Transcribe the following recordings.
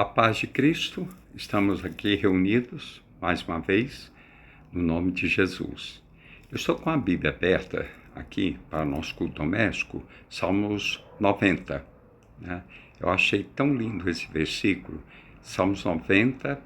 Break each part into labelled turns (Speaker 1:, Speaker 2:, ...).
Speaker 1: A paz de Cristo, estamos aqui reunidos mais uma vez no nome de Jesus. Eu estou com a Bíblia aberta aqui para o nosso culto doméstico, Salmos 90. Né? Eu achei tão lindo esse versículo, Salmos 90,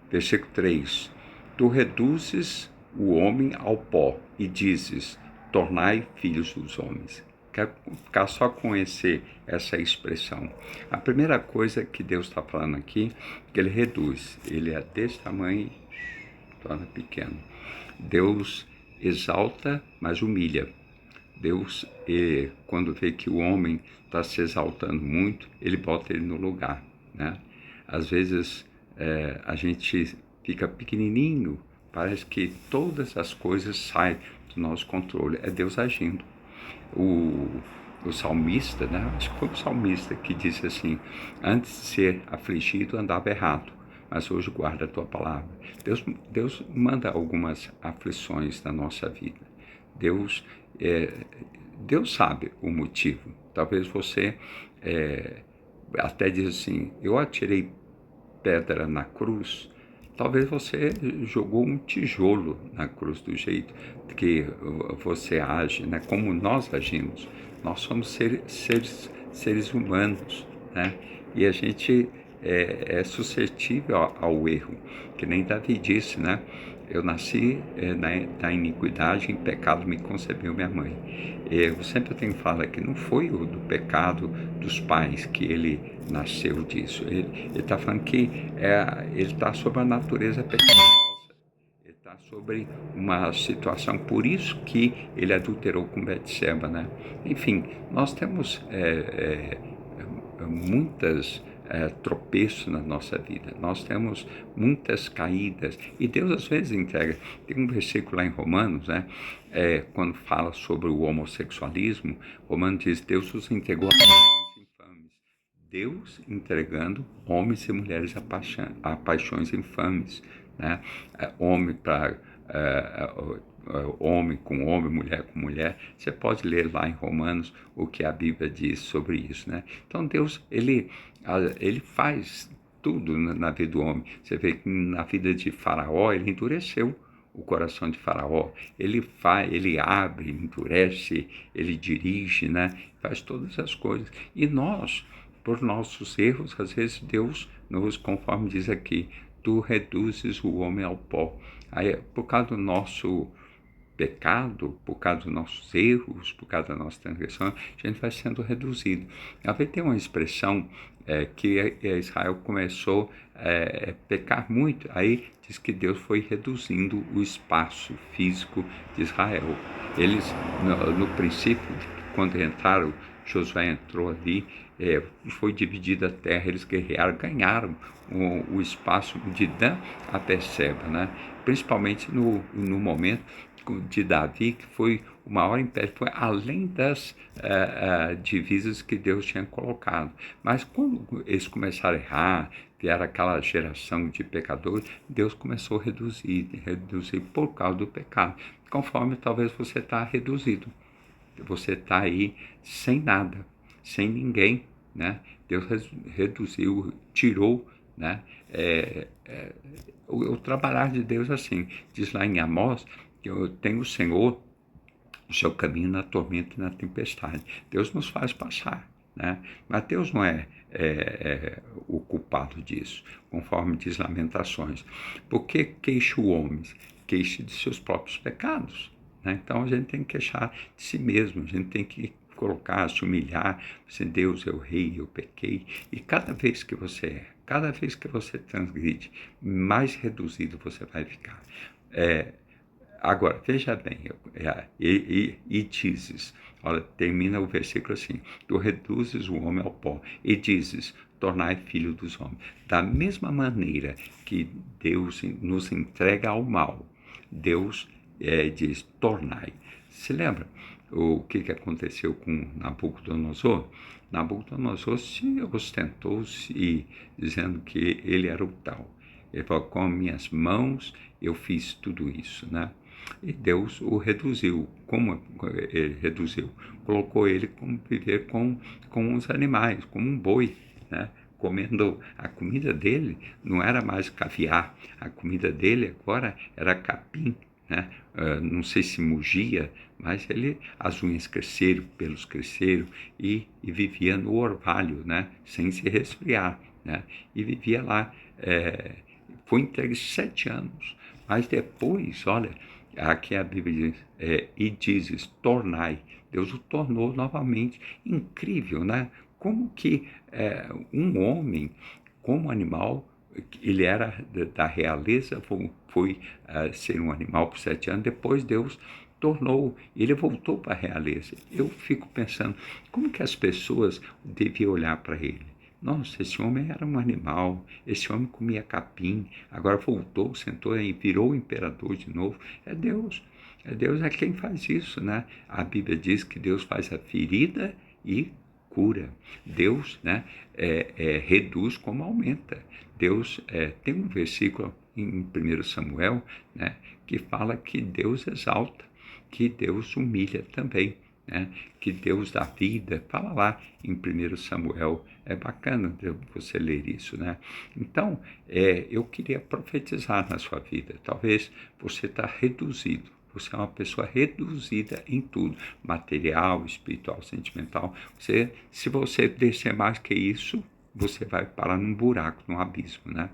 Speaker 1: versículo 3. Tu reduzes o homem ao pó e dizes, tornai filhos dos homens. Quero ficar só com essa expressão. A primeira coisa que Deus está falando aqui, que Ele reduz. Ele é desse tamanho, torna pequeno. Deus exalta, mas humilha. Deus, quando vê que o homem está se exaltando muito, Ele bota ele no lugar. Né? Às vezes a gente fica pequenininho, parece que todas as coisas saem do nosso controle. É Deus agindo. O salmista, né? Acho que foi o salmista que disse assim: antes de ser afligido andava errado, mas hoje guarda a tua palavra. Deus manda algumas aflições na nossa vida. Deus sabe o motivo. Talvez você até diz assim: eu atirei pedra na cruz. Talvez você jogou um tijolo na cruz do jeito que você age, né? Como nós agimos. Nós somos seres humanos, né? E a gente é suscetível ao erro, que nem Davi disse, né? Eu nasci na iniquidade, em pecado me concebeu minha mãe. Eu sempre tenho falado que não foi o do pecado dos pais que ele nasceu disso. Ele está falando que ele está sob a natureza pecaminosa. Ele está sobre uma situação, por isso que ele adulterou com Betseba, né? Enfim, nós temos muitas tropeços na nossa vida, nós temos muitas caídas, e Deus às vezes entrega. Tem um versículo lá em Romanos, né, quando fala sobre o homossexualismo. Romanos diz: Deus os entregou a paixões infames. Deus entregando homens e mulheres a paixões infames, né? Homem para homem com homem, mulher com mulher. Você pode ler lá em Romanos o que a Bíblia diz sobre isso, né? Então Deus, ele faz tudo na vida do homem. Você vê que na vida de Faraó, ele endureceu o coração de Faraó. Ele abre, endurece, ele dirige, né? Faz todas as coisas. E nós, por nossos erros, às vezes Deus conforme diz aqui, tu reduzes o homem ao pó. Aí, por causa do nosso pecado, por causa dos nossos erros, por causa da nossa transgressão, a gente vai sendo reduzido. Tem uma expressão que Israel começou a pecar muito, aí diz que Deus foi reduzindo o espaço físico de Israel. Eles, no princípio, quando entraram, Josué entrou ali, foi dividida a terra, eles guerrearam, ganharam o espaço de Dan a Berseba, né? Principalmente no momento de Davi, que foi o maior império, foi além das divisas que Deus tinha colocado. Mas quando eles começaram a errar, vieram aquela geração de pecadores, Deus começou a reduzir por causa do pecado. Conforme talvez você está reduzido, você está aí sem nada, sem ninguém, né? Deus reduziu, tirou, né? O trabalhar de Deus assim, diz lá em Amós, que eu tenho o Senhor, o seu caminho na tormenta e na tempestade. Deus nos faz passar, né? Mas Deus não é o culpado disso, conforme diz Lamentações. Por que queixa o homem? Queixa de seus próprios pecados, né? Então a gente tem que queixar de si mesmo, a gente tem que colocar, se humilhar, dizer: Deus, eu errei, eu pequei. E cada vez que você transgride, mais reduzido você vai ficar. Agora, veja bem, e dizes, olha, termina o versículo assim: tu reduzes o homem ao pó e dizes, tornai filho dos homens. Da mesma maneira que Deus nos entrega ao mal, Deus diz, tornai. Se lembra o que aconteceu com Nabucodonosor? Nabucodonosor se ostentou-se dizendo que ele era o tal. Ele falou: com minhas mãos eu fiz tudo isso, né? E Deus o reduziu. Como ele reduziu? Colocou ele como viver com os animais, como um boi, né? comendo a comida dele, não era mais caviar, a comida dele agora era capim, né? Não sei se mugia, mas as unhas cresceram, pelos cresceram e vivia no orvalho, né? Sem se resfriar, né? E vivia lá, foi entregue 7 anos, mas depois, olha, aqui a Bíblia diz, e dizes, tornai, Deus o tornou novamente. Incrível, né? Como que um homem, como animal, ele era da realeza, foi ser um animal por 7 anos, depois Deus tornou, ele voltou para a realeza. Eu fico pensando, como que as pessoas deviam olhar para ele? Nossa, esse homem era um animal, esse homem comia capim, agora voltou, sentou e virou imperador de novo. Deus é quem faz isso, né? A Bíblia diz que Deus faz a ferida e cura. Deus, né, reduz como aumenta. Deus, tem um versículo em 1 Samuel, né, que fala que Deus exalta, que Deus humilha também, né, que Deus dá vida. Fala lá em 1 Samuel, é bacana você ler isso, né? Então, eu queria profetizar na sua vida. Talvez você está reduzido. Você é uma pessoa reduzida em tudo, material, espiritual, sentimental. Se você descer mais que isso, você vai parar num buraco, num abismo, né?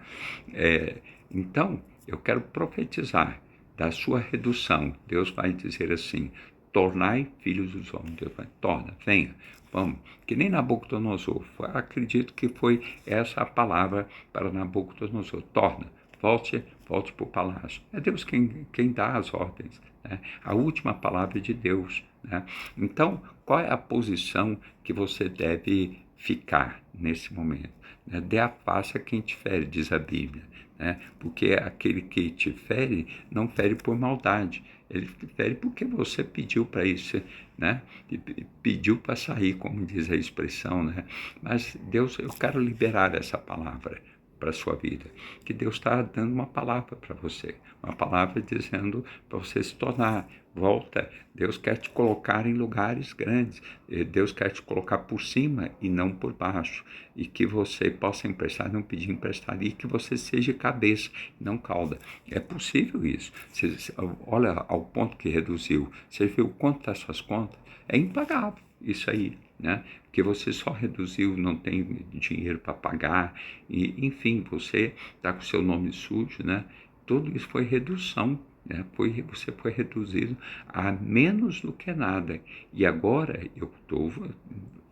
Speaker 1: Então, eu quero profetizar da sua redução. Deus vai dizer assim, tornai filhos dos homens. Deus vai, torna, venha, vamos. Que nem Nabucodonosor. Acredito que foi essa a palavra para Nabucodonosor. Torna, volte para o palácio. É Deus quem dá as ordens, né? A última palavra é de Deus, né? Então, qual é a posição que você deve ficar nesse momento? Dê a face a quem te fere, diz a Bíblia, né? Porque aquele que te fere não fere por maldade, ele te fere porque você pediu para isso, né? Pediu para sair, como diz a expressão, né? Mas Deus, eu quero liberar essa palavra para a sua vida, que Deus está dando uma palavra para você, uma palavra dizendo para você se tornar, volta, Deus quer te colocar em lugares grandes, Deus quer te colocar por cima e não por baixo, e que você possa emprestar, não pedir emprestado, e que você seja cabeça, não cauda. É possível isso. Você olha ao ponto que reduziu, você viu quanto está as suas contas, é impagável isso aí, né? Que você só reduziu, não tem dinheiro para pagar, e enfim, você está com o seu nome sujo, né? Tudo isso foi redução, né? Você foi reduzido a menos do que nada. E agora eu estou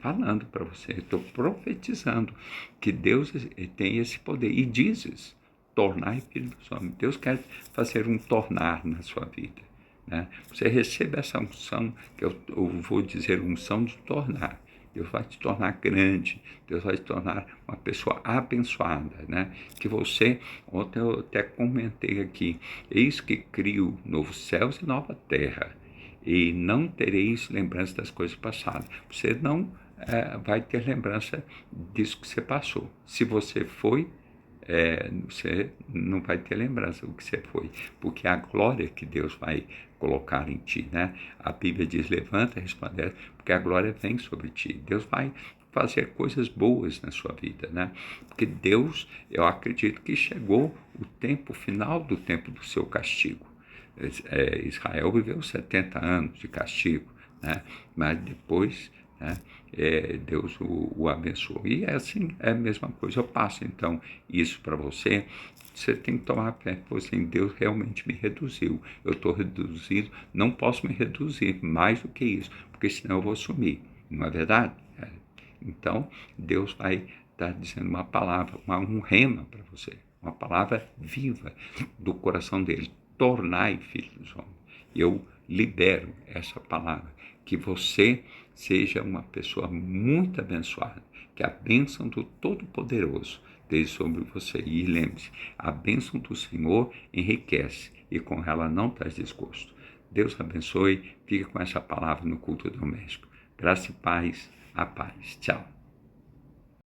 Speaker 1: falando para você, estou profetizando que Deus tem esse poder. E dizes, tornar filho dos homens. Deus quer fazer um tornar na sua vida, né? Você recebe essa unção, que eu vou dizer unção de tornar. Deus vai te tornar grande, Deus vai te tornar uma pessoa abençoada, né? Que você, ontem eu até comentei aqui, eis que crio novos céus e nova terra, e não tereis lembrança das coisas passadas. Você não vai ter lembrança disso que você passou. Se você foi, você não vai ter lembrança do que você foi, porque é a glória que Deus vai colocar em ti, né? A Bíblia diz, levanta, resplandece, porque a glória vem sobre ti. Deus vai fazer coisas boas na sua vida, né? Porque Deus, eu acredito que chegou o tempo final do tempo do seu castigo. Israel viveu 70 anos de castigo, né? Mas depois, né, Deus o abençoou. E é assim, é a mesma coisa. Eu passo então isso para você. Você tem que tomar fé, assim, Deus realmente me reduziu. Eu estou reduzido, não posso me reduzir mais do que isso, porque senão eu vou sumir. Não é verdade? Então, Deus vai estar dizendo uma palavra, um rema para você, uma palavra viva do coração dele. Tornai filhos dos homens. Eu libero essa palavra, que você seja uma pessoa muito abençoada, que a bênção do Todo-Poderoso esteja sobre você. E lembre-se, a bênção do Senhor enriquece e com ela não traz desgosto. Deus abençoe, fique com essa palavra no culto doméstico. Graça e paz, a paz. Tchau.